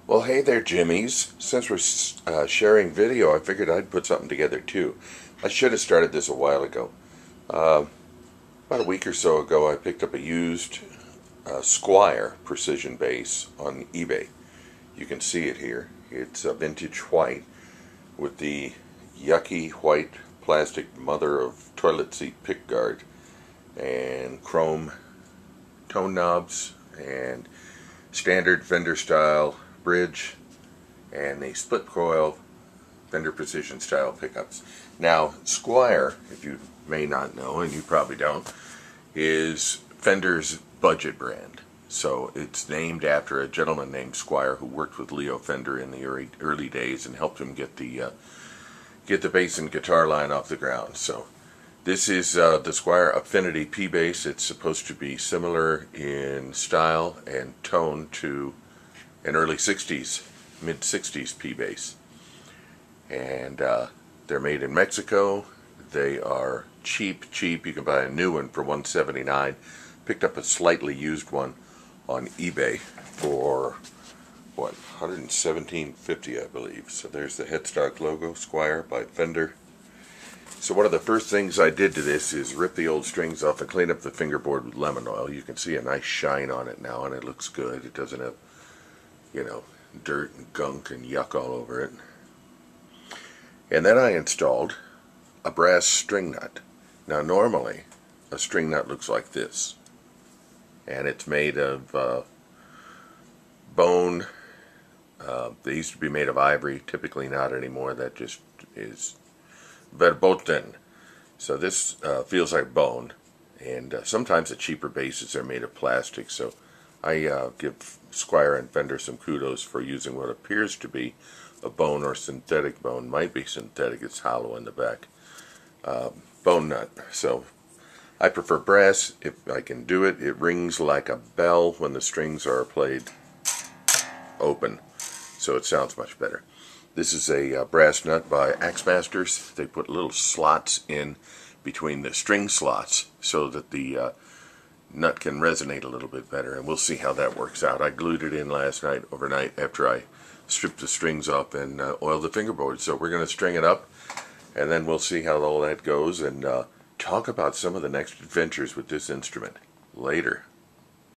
Well, hey there, Jimmies. Since we're sharing video, I figured I'd put something together too. I should have started this a while ago. Uh, about a week or so ago, I picked up a used Squier precision bass on eBay. You can see it here. It's a vintage white with the yucky white plastic mother of toilet seat pickguard and chrome tone knobs and standard Fender style bridge and the split coil Fender Precision style pickups. Now, Squier, if you may not know, and you probably don't, is Fender's budget brand. So it's named after a gentleman named Squier who worked with Leo Fender in the early days and helped him get the bass and guitar line off the ground. So this is the Squier Affinity P bass. It's supposed to be similar in style and tone to an early 60s, mid 60s P bass. And they're made in Mexico. They are cheap. You can buy a new one for $179. Picked up a slightly used one on eBay for what, $117.50, I believe. So there's the headstock logo, Squier by Fender. So one of the first things I did to this is rip the old strings off and clean up the fingerboard with lemon oil. You can see a nice shine on it now, and it looks good. It doesn't have, dirt and gunk and yuck all over it. And then I installed a brass string nut. Now normally a string nut looks like this, and it's made of bone. They used to be made of ivory, typically not anymore. That just is verboten. So this feels like bone, and sometimes the cheaper bases are made of plastic. So I give Squier and Fender some kudos for using what appears to be a bone or synthetic bone. Might be synthetic, it's hollow in the back. Bone nut. So I prefer brass if I can do it. It rings like a bell when the strings are played open, so it sounds much better. This is a brass nut by Axmasters. They put little slots in between the string slots so that the nut can resonate a little bit better, and we'll see how that works out. I glued it in last night, overnight, after I stripped the strings off and oiled the fingerboard. So we're going to string it up, and then we'll see how all that goes and talk about some of the next adventures with this instrument later.